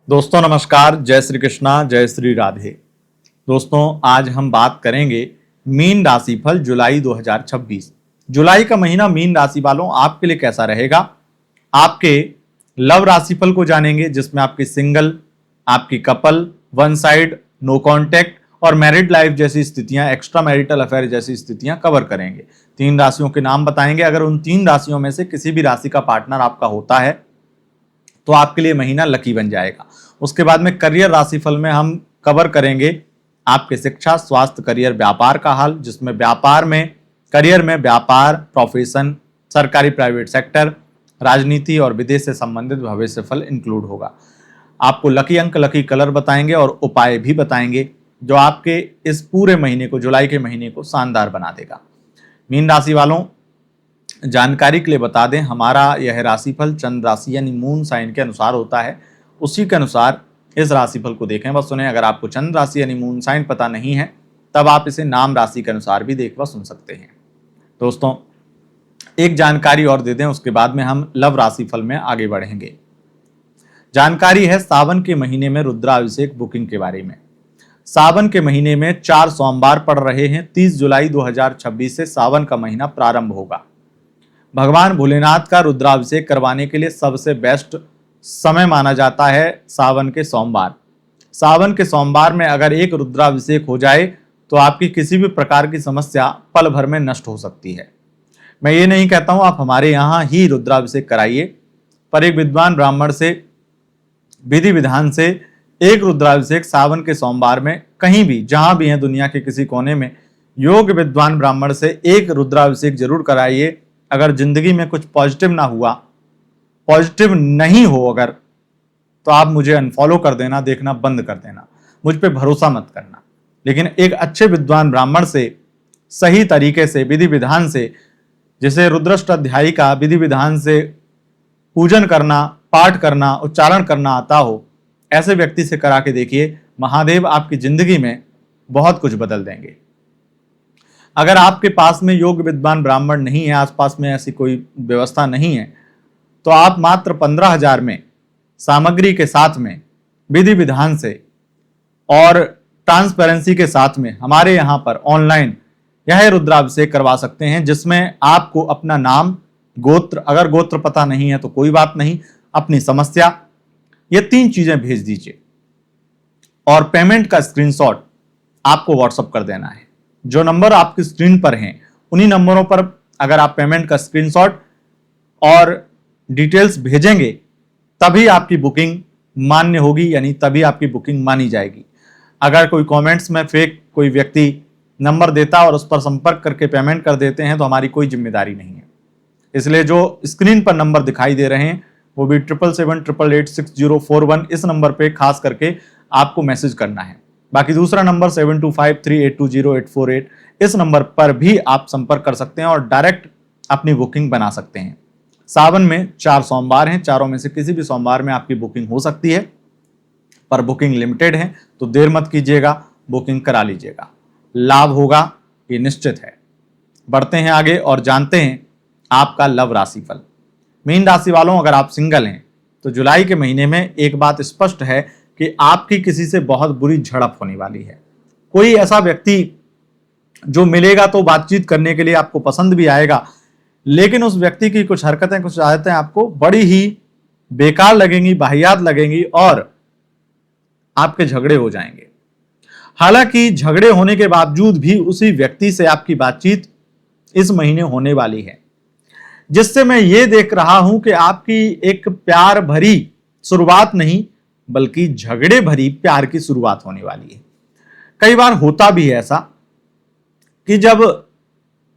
दोस्तों नमस्कार, जय श्री कृष्णा, जय श्री राधे। दोस्तों आज हम बात करेंगे मीन राशिफल जुलाई 2026। जुलाई का महीना मीन राशि वालों आपके लिए कैसा रहेगा। आपके लव राशिफल को जानेंगे जिसमें आपकी सिंगल, आपकी couple, one side, no contact और मैरिड लाइफ जैसी स्थितियां, एक्स्ट्रा मैरिटल अफेयर जैसी स्थितियां कवर करेंगे। 3 राशियों के नाम बताएंगे। अगर उन 3 राशियों में से किसी भी राशि का पार्टनर आपका होता है तो आपके लिए महीना लकी बन जाएगा। उसके बाद में करियर राशिफल में हम कवर करेंगे आपके शिक्षा, स्वास्थ्य, करियर, व्यापार का हाल, जिसमें व्यापार में, करियर में व्यापार, प्रोफेशन, सरकारी प्राइवेट सेक्टर, राजनीति और विदेश से संबंधित भविष्य फल इंक्लूड होगा। आपको लकी अंक, लकी कलर बताएंगे और उपाय भी बताएंगे जो आपके इस पूरे महीने को, जुलाई के महीने को शानदार बना देगा। मीन राशि वालों, जानकारी के लिए बता दें, हमारा यह राशिफल चंद्र राशि यानी मून साइन के अनुसार होता है। उसी के अनुसार इस राशिफल को देखें व सुने। अगर आपको चंद्र राशि यानी मून साइन पता नहीं है तब आप इसे नाम राशि के अनुसार भी देख व सुन सकते हैं। दोस्तों एक जानकारी और दे दें, उसके बाद में हम लव राशिफल में आगे बढ़ेंगे। जानकारी है सावन के महीने में रुद्राभिषेक बुकिंग के बारे में। सावन के महीने में 4 सोमवार पड़ रहे हैं। 30 जुलाई 2026 से सावन का महीना प्रारंभ होगा। भगवान भोलेनाथ का रुद्राभिषेक करवाने के लिए सबसे बेस्ट समय माना जाता है सावन के सोमवार। सावन के सोमवार में अगर एक रुद्राभिषेक हो जाए तो आपकी किसी भी प्रकार की समस्या पल भर में नष्ट हो सकती है। मैं ये नहीं कहता हूं आप हमारे यहाँ ही रुद्राभिषेक कराइए, पर एक विद्वान ब्राह्मण से विधि विधान से एक रुद्राभिषेक सावन के सोमवार में कहीं भी, जहां भी है दुनिया के किसी कोने में, योग्य विद्वान ब्राह्मण से एक रुद्राभिषेक जरूर कराइए। अगर जिंदगी में कुछ पॉजिटिव ना हुआ, पॉजिटिव नहीं हो अगर, तो आप मुझे अनफॉलो कर देना, देखना बंद कर देना, मुझ पे भरोसा मत करना। लेकिन एक अच्छे विद्वान ब्राह्मण से सही तरीके से, विधि विधान से, जिसे रुद्राष्टाध्यायी का विधि विधान से पूजन करना, पाठ करना, उच्चारण करना आता हो, ऐसे व्यक्ति से करा के देखिए, महादेव आपकी जिंदगी में बहुत कुछ बदल देंगे। अगर आपके पास में योग्य विद्वान ब्राह्मण नहीं है, आसपास में ऐसी कोई व्यवस्था नहीं है, तो आप मात्र 15,000 में सामग्री के साथ में, विधि विधान से और ट्रांसपेरेंसी के साथ में हमारे यहाँ पर ऑनलाइन यह रुद्राभिषेक करवा सकते हैं, जिसमें आपको अपना नाम, गोत्र, अगर गोत्र पता नहीं है तो कोई बात नहीं, अपनी समस्या, ये 3 चीजें भेज दीजिए और पेमेंट का स्क्रीनशॉट आपको व्हाट्सएप कर देना है। जो नंबर आपकी स्क्रीन पर हैं उन्हीं नंबरों पर अगर आप पेमेंट का स्क्रीनशॉट और डिटेल्स भेजेंगे तभी आपकी बुकिंग मान्य होगी, यानी तभी आपकी बुकिंग मानी जाएगी। अगर कोई कमेंट्स में फेक कोई व्यक्ति नंबर देता और उस पर संपर्क करके पेमेंट कर देते हैं तो हमारी कोई जिम्मेदारी नहीं है। इसलिए जो स्क्रीन पर नंबर दिखाई दे रहे हैं वो भी 7778886041, इस नंबर पे खास करके आपको मैसेज करना है। बाकी दूसरा नंबर 7253820848, इस नंबर पर भी आप संपर्क कर सकते हैं और डायरेक्ट अपनी बुकिंग बना सकते हैं। सावन में 4 सोमवार हैं, चारों में से किसी भी सोमवार में आपकी बुकिंग हो सकती है, पर बुकिंग लिमिटेड है, तो देर मत कीजिएगा, बुकिंग करा लीजिएगा, लाभ होगा ये निश्चित है। बढ़ते हैं आगे और जानते हैं आपका लव राशिफल। मीन राशि वालों, अगर आप सिंगल हैं तो जुलाई के महीने में एक बात स्पष्ट है कि आपकी किसी से बहुत बुरी झड़प होने वाली है। कोई ऐसा व्यक्ति जो मिलेगा तो बातचीत करने के लिए आपको पसंद भी आएगा, लेकिन उस व्यक्ति की कुछ हरकतें, कुछ आदतें आपको बड़ी ही बेकार लगेंगी, वाहियात लगेंगी और आपके झगड़े हो जाएंगे। हालांकि झगड़े होने के बावजूद भी उसी व्यक्ति से आपकी बातचीत इस महीने होने वाली है, जिससे मैं ये देख रहा हूं कि आपकी एक प्यार भरी शुरुआत नहीं बल्कि झगड़े भरी प्यार की शुरुआत होने वाली है। कई बार होता भी है ऐसा कि जब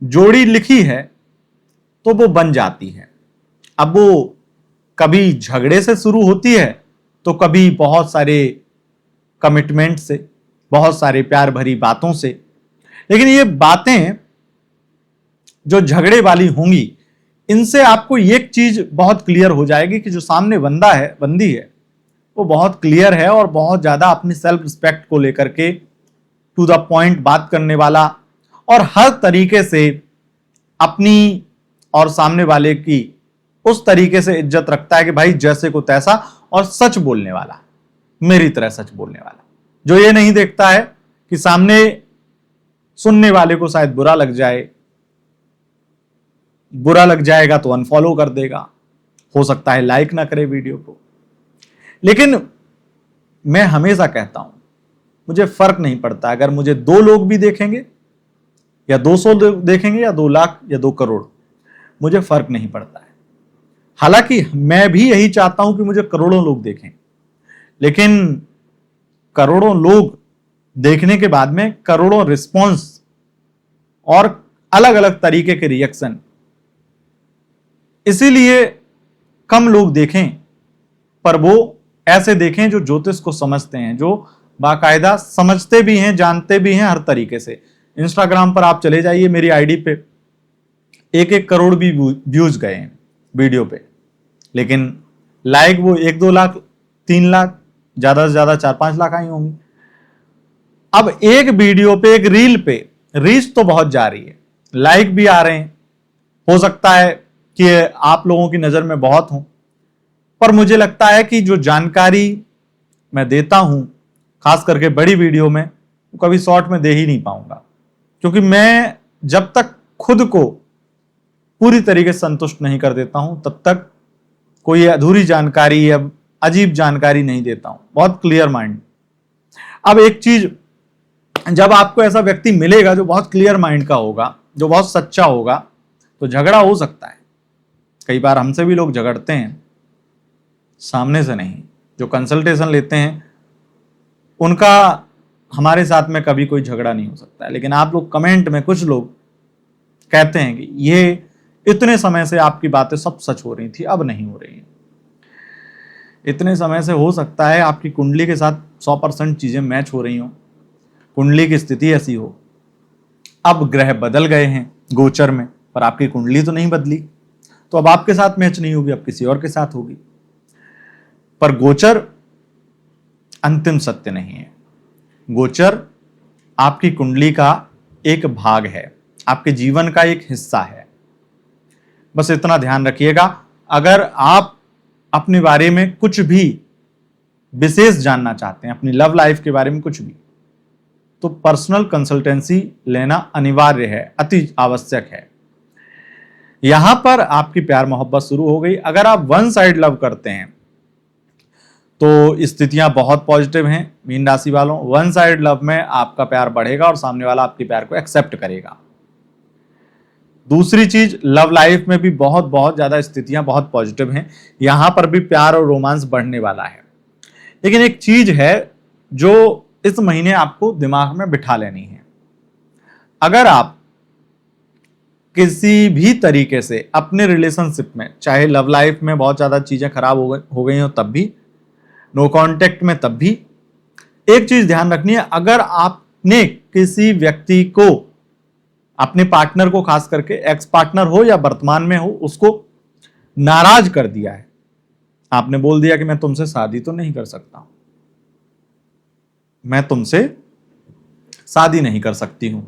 जोड़ी लिखी है तो वो बन जाती है। अब वो कभी झगड़े से शुरू होती है तो कभी बहुत सारे कमिटमेंट से, बहुत सारे प्यार भरी बातों से। लेकिन ये बातें जो झगड़े वाली होंगी, इनसे आपको एक चीज बहुत क्लियर हो जाएगी कि जो सामने बंदा है, बंदी है, वो बहुत क्लियर है और बहुत ज्यादा अपनी सेल्फ रिस्पेक्ट को लेकर के टू द पॉइंट बात करने वाला और हर तरीके से अपनी और सामने वाले की उस तरीके से इज्जत रखता है कि भाई जैसे को तैसा, और सच बोलने वाला। मेरी तरह सच बोलने वाला, जो ये नहीं देखता है कि सामने सुनने वाले को शायद बुरा लग जाए, बुरा लग जाएगा तो अनफॉलो कर देगा, हो सकता है लाइक ना करे वीडियो को। लेकिन मैं हमेशा कहता हूं, मुझे फर्क नहीं पड़ता अगर मुझे 2 लोग भी देखेंगे या 200 लोग देखेंगे या 2 लाख या 2 करोड़, मुझे फर्क नहीं पड़ता है। हालांकि मैं भी यही चाहता हूं कि मुझे करोड़ों लोग देखें, लेकिन करोड़ों लोग देखने के बाद में करोड़ों रिस्पॉन्स और अलग अलग तरीके के रिएक्शन, इसीलिए कम लोग देखें, पर वो ऐसे देखें जो ज्योतिष को समझते हैं, जो बाकायदा समझते भी हैं, जानते भी हैं हर तरीके से। इंस्टाग्राम पर आप चले जाइए, मेरी आईडी पे 1-1 करोड़ भी व्यूज गए हैं वीडियो पे, लेकिन लाइक वो 1-2 लाख 3 लाख, ज्यादा से ज्यादा 4-5 लाख आई होंगी। अब एक वीडियो पे, एक रील पे रीच तो बहुत जा रही है, लाइक भी आ रहे हैं, हो सकता है कि आप लोगों की नजर में बहुत हो, पर मुझे लगता है कि जो जानकारी मैं देता हूं, खास करके बड़ी वीडियो में, तो कभी शॉर्ट में दे ही नहीं पाऊंगा, क्योंकि मैं जब तक खुद को पूरी तरीके से संतुष्ट नहीं कर देता हूं, तब तक कोई अधूरी जानकारी या अजीब जानकारी नहीं देता हूं। बहुत क्लियर माइंड। अब एक चीज, जब आपको ऐसा व्यक्ति मिलेगा जो बहुत क्लियर माइंड का होगा, जो बहुत सच्चा होगा, तो झगड़ा हो सकता है। कई बार हमसे भी लोग झगड़ते हैं, सामने से नहीं। जो कंसल्टेशन लेते हैं उनका हमारे साथ में कभी कोई झगड़ा नहीं हो सकता है, लेकिन आप लोग कमेंट में कुछ लोग कहते हैं कि ये इतने समय से आपकी बातें सब सच हो रही थी, अब नहीं हो रही हैं। इतने समय से हो सकता है आपकी कुंडली के साथ 100% चीजें मैच हो रही हो, कुंडली की स्थिति ऐसी हो। अब ग्रह बदल गए हैं गोचर में, पर आपकी कुंडली तो नहीं बदली, तो अब आपके साथ मैच नहीं होगी, अब किसी और के साथ होगी। पर गोचर अंतिम सत्य नहीं है। गोचर आपकी कुंडली का एक भाग है, आपके जीवन का एक हिस्सा है। बस इतना ध्यान रखिएगा। अगर आप अपने बारे में कुछ भी विशेष जानना चाहते हैं, अपनी लव लाइफ के बारे में कुछ भी, तो पर्सनल कंसल्टेंसी लेना अनिवार्य है, अति आवश्यक है। यहां पर आपकी प्यार मोहब्बत शुरू हो गई। अगर आप वन साइड लव करते हैं तो स्थितियां बहुत पॉजिटिव हैं मीन राशि वालों। वन साइड लव में आपका प्यार बढ़ेगा और सामने वाला आपके प्यार को एक्सेप्ट करेगा। दूसरी चीज, लव लाइफ में भी बहुत बहुत ज्यादा स्थितियां बहुत पॉजिटिव हैं, यहां पर भी प्यार और रोमांस बढ़ने वाला है। लेकिन एक चीज है जो इस महीने आपको दिमाग में बिठा लेनी है। अगर आप किसी भी तरीके से अपने रिलेशनशिप में, चाहे लव लाइफ में बहुत ज्यादा चीजें खराब हो गई हो तब भी, नो कांटेक्ट में तब भी, एक चीज ध्यान रखनी है, अगर आपने किसी व्यक्ति को, अपने पार्टनर को, खास करके एक्स पार्टनर हो या वर्तमान में हो, उसको नाराज कर दिया है, आपने बोल दिया कि मैं तुमसे शादी तो नहीं कर सकता, मैं तुमसे शादी नहीं कर सकती हूं,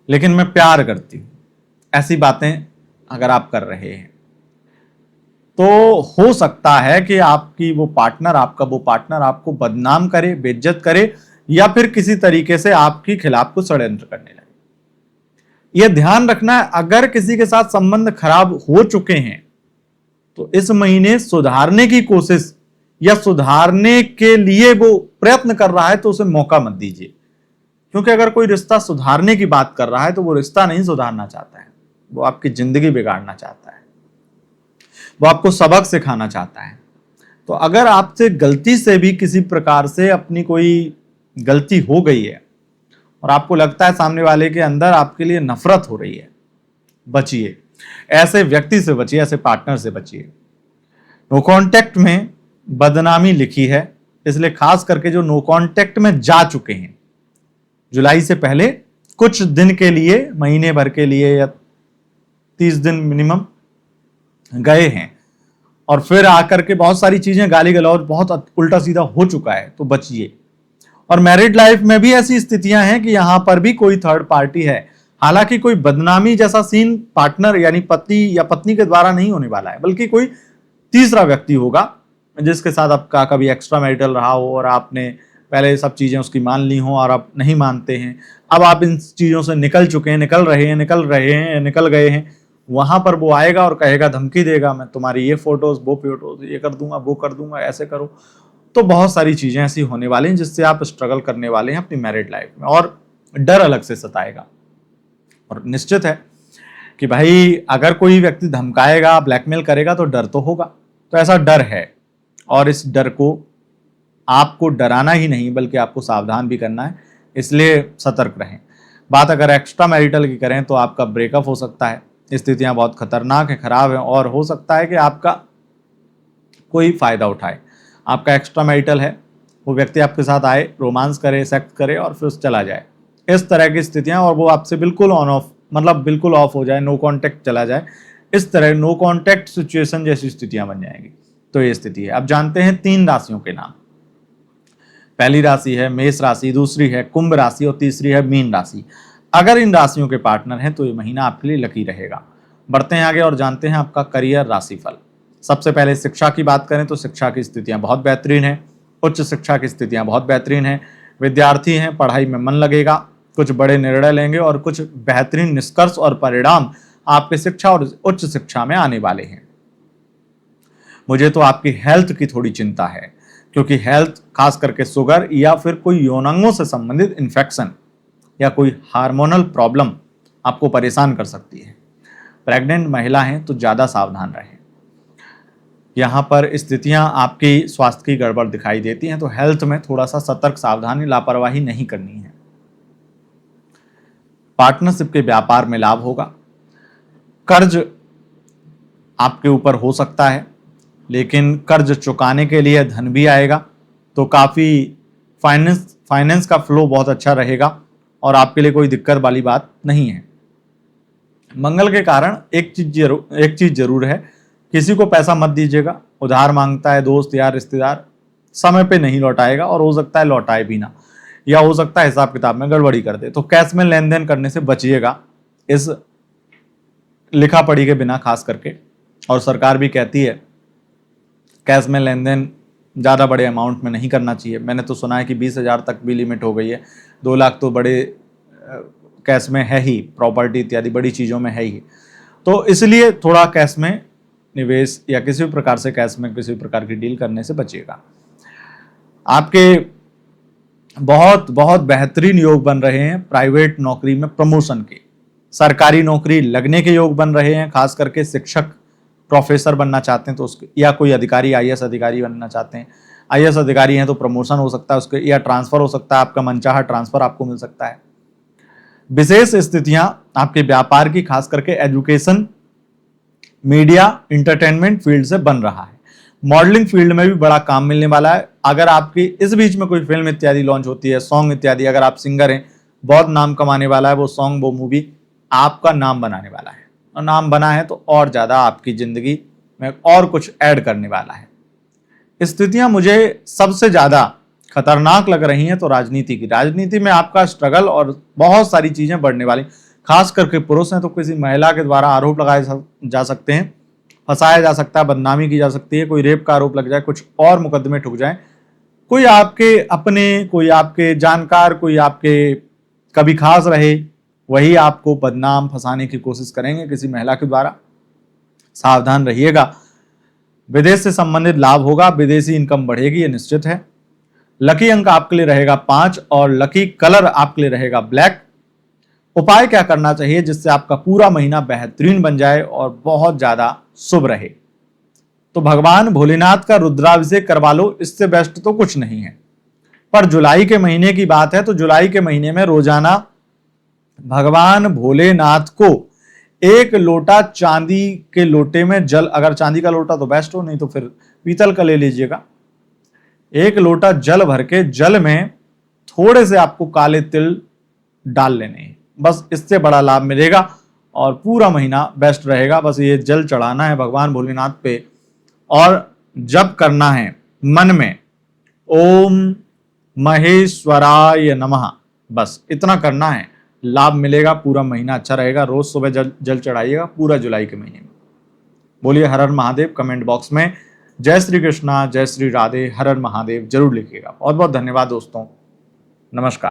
लेकिन मैं प्यार करती हूं, ऐसी बातें अगर आप कर रहे हैं, तो हो सकता है कि आपकी वो पार्टनर, आपका वो पार्टनर आपको बदनाम करे, बेइज्जत करे, या फिर किसी तरीके से आपके खिलाफ कुछ षड्यंत्र करने लगे। यह ध्यान रखना है, अगर किसी के साथ संबंध खराब हो चुके हैं तो इस महीने सुधारने की कोशिश या सुधारने के लिए वो प्रयत्न कर रहा है तो उसे मौका मत दीजिए। क्योंकि अगर कोई रिश्ता सुधारने की बात कर रहा है तो वो रिश्ता नहीं सुधारना चाहता है, वो आपकी जिंदगी बिगाड़ना चाहता है, वो आपको सबक सिखाना चाहता है। तो अगर आपसे गलती से भी किसी प्रकार से अपनी कोई गलती हो गई है और आपको लगता है सामने वाले के अंदर आपके लिए नफरत हो रही है, बचिए, ऐसे व्यक्ति से बचिए, ऐसे पार्टनर से बचिए। नो कांटेक्ट में बदनामी लिखी है, इसलिए खास करके जो नो कांटेक्ट में जा चुके हैं, जुलाई से पहले कुछ दिन के लिए, महीने भर के लिए या 30 दिन मिनिमम गए हैं और फिर आकर के बहुत सारी चीजें, गाली गलौज बहुत उल्टा सीधा हो चुका है, तो बचिए। और मैरिड लाइफ में भी ऐसी स्थितियां हैं कि यहां पर भी कोई थर्ड पार्टी है। हालांकि कोई बदनामी जैसा सीन पार्टनर यानी पति या पत्नी के द्वारा नहीं होने वाला है, बल्कि कोई तीसरा व्यक्ति होगा जिसके साथ आपका कभी एक्स्ट्रा मैरिटल रहा हो और आपने पहले ये सब चीज़ें उसकी मान ली हों और आप नहीं मानते हैं, अब आप इन चीज़ों से निकल चुके हैं, निकल गए हैं, वहाँ पर वो आएगा और कहेगा, धमकी देगा, मैं तुम्हारी ये फोटोज वो फोटोज ये कर दूंगा, वो कर दूंगा, ऐसे करो। तो बहुत सारी चीज़ें ऐसी होने वाली हैं जिससे आप स्ट्रगल करने वाले हैं अपनी मैरिड लाइफ में, और डर अलग से सताएगा। और निश्चित है कि भाई अगर कोई व्यक्ति धमकाएगा, ब्लैकमेल करेगा तो डर तो होगा। तो ऐसा डर है, और इस डर को आपको डराना ही नहीं बल्कि आपको सावधान भी करना है, इसलिए सतर्क रहें। बात अगर एक्स्ट्रा मैरिटल की करें तो आपका ब्रेकअप हो सकता है, स्थितियां बहुत खतरनाक है, खराब है, और हो सकता है कि आपका कोई फायदा उठाए। आपका एक्स्ट्रा मैरिटल है, वो व्यक्ति आपके साथ आए, रोमांस करे, सेक्स करे और फिर चला जाए, इस तरह की स्थितियां, और वो आपसे बिल्कुल ऑन ऑफ, मतलब बिल्कुल ऑफ हो जाए, नो कांटेक्ट चला जाए, इस तरह नो कांटेक्ट सिचुएशन जैसी स्थितियां बन जाएंगी। तो ये स्थिति है। अब जानते हैं 3 राशियों के नाम। पहली राशि है मेष राशि, दूसरी है कुंभ राशि और तीसरी है मीन राशि। अगर इन राशियों के पार्टनर हैं तो ये महीना आपके लिए लकी रहेगा। बढ़ते हैं आगे और जानते हैं आपका करियर राशिफल। सबसे पहले शिक्षा की बात करें तो शिक्षा की स्थितियां बहुत बेहतरीन हैं, उच्च शिक्षा की स्थितियां बहुत बेहतरीन हैं। विद्यार्थी हैं, पढ़ाई में मन लगेगा, कुछ बड़े निर्णय लेंगे और कुछ बेहतरीन निष्कर्ष और परिणाम आपके शिक्षा और उच्च शिक्षा में आने वाले हैं। मुझे तो आपकी हेल्थ की थोड़ी चिंता है, क्योंकि हेल्थ खास करके शुगर या फिर कोई यौनांगों से संबंधित इन्फेक्शन या कोई हार्मोनल प्रॉब्लम आपको परेशान कर सकती है। प्रेग्नेंट महिला हैं तो ज़्यादा सावधान रहें। यहाँ पर स्थितियाँ आपकी स्वास्थ्य की गड़बड़ दिखाई देती हैं, तो हेल्थ में थोड़ा सा सतर्क, सावधानी, लापरवाही नहीं करनी है। पार्टनरशिप के व्यापार में लाभ होगा। कर्ज आपके ऊपर हो सकता है, लेकिन कर्ज चुकाने के लिए धन भी आएगा, तो काफ़ी फाइनेंस का फ्लो बहुत अच्छा रहेगा और आपके लिए कोई दिक्कत वाली बात नहीं है। मंगल के कारण एक चीज जरूर है, किसी को पैसा मत दीजिएगा। उधार मांगता है दोस्त यार रिश्तेदार, समय पे नहीं लौटाएगा और हो सकता है लौटाए भी ना, या हो सकता है हिसाब किताब में गड़बड़ी कर दे। तो कैश में लेन देन करने से बचिएगा इस लिखा पढ़ी के बिना, खास करके। और सरकार भी कहती है कैश में लेन देन ज़्यादा बड़े अमाउंट में नहीं करना चाहिए। मैंने तो सुना है कि 20,000 तक भी लिमिट हो गई है, 2 लाख तो बड़े कैश में है ही, प्रॉपर्टी इत्यादि बड़ी चीज़ों में है ही। तो इसलिए थोड़ा कैश में निवेश या किसी भी प्रकार से कैश में किसी भी प्रकार की डील करने से बचिएगा। आपके बहुत बहुत बेहतरीन योग बन रहे हैं प्राइवेट नौकरी में प्रमोशन के, सरकारी नौकरी लगने के योग बन रहे हैं। खास करके शिक्षक, प्रोफेसर बनना चाहते हैं तो उसके, या कोई अधिकारी, आईएएस अधिकारी बनना चाहते हैं, आईएएस अधिकारी हैं तो प्रमोशन हो सकता है उसके, या ट्रांसफर हो सकता है, आपका मनचाहा ट्रांसफर आपको मिल सकता है। विशेष स्थितियां आपके व्यापार की, खास करके एजुकेशन, मीडिया, इंटरटेनमेंट फील्ड से बन रहा है। मॉडलिंग फील्ड में भी बड़ा काम मिलने वाला है। अगर आपकी इस बीच में कोई फिल्म इत्यादि लॉन्च होती है, सॉन्ग इत्यादि, अगर आप सिंगर हैं, बहुत नाम कमाने वाला है वो सॉन्ग, वो मूवी आपका नाम बनाने वाला है, और नाम बना है तो और ज़्यादा आपकी ज़िंदगी में और कुछ ऐड करने वाला है। स्थितियां मुझे सबसे ज़्यादा खतरनाक लग रही हैं तो राजनीति की। राजनीति में आपका स्ट्रगल और बहुत सारी चीज़ें बढ़ने वाली, खास करके पुरुष हैं तो किसी महिला के द्वारा आरोप लगाए जा सकते हैं, फंसाया जा सकता है, बदनामी की जा सकती है, कोई रेप का आरोप लग जाए, कुछ और मुकदमे ठुक जाए, कोई आपके अपने, कोई आपके जानकार, कोई आपके कभी खास रहे, वही आपको बदनाम फंसाने की कोशिश करेंगे किसी महिला के द्वारा। सावधान रहिएगा। विदेश से संबंधित लाभ होगा, विदेशी इनकम बढ़ेगी, ये निश्चित है। लकी अंक आपके लिए रहेगा 5 और लकी कलर आपके लिए रहेगा ब्लैक। उपाय क्या करना चाहिए जिससे आपका पूरा महीना बेहतरीन बन जाए और बहुत ज्यादा शुभ रहे? तो भगवान भोलेनाथ का रुद्राभिषेक करवा लो, इससे बेस्ट तो कुछ नहीं है। पर जुलाई के महीने की बात है तो जुलाई के महीने में रोजाना भगवान भोलेनाथ को 1 लोटा चांदी के लोटे में जल, अगर चांदी का लोटा तो बेस्ट हो, नहीं तो फिर पीतल का ले लीजिएगा, 1 लोटा जल भर के जल में थोड़े से आपको काले तिल डाल लेने हैं। बस इससे बड़ा लाभ मिलेगा और पूरा महीना बेस्ट रहेगा। बस ये जल चढ़ाना है भगवान भोलेनाथ पे और जप करना है मन में, ओम महेश्वराय नमः, बस इतना करना है। लाभ मिलेगा, पूरा महीना अच्छा रहेगा। रोज सुबह जल चढ़ाइएगा पूरा जुलाई के महीने में। बोलिए हर हर महादेव। कमेंट बॉक्स में जय श्री कृष्णा, जय श्री राधे, हर हर महादेव जरूर लिखिएगा। बहुत बहुत धन्यवाद दोस्तों, नमस्कार।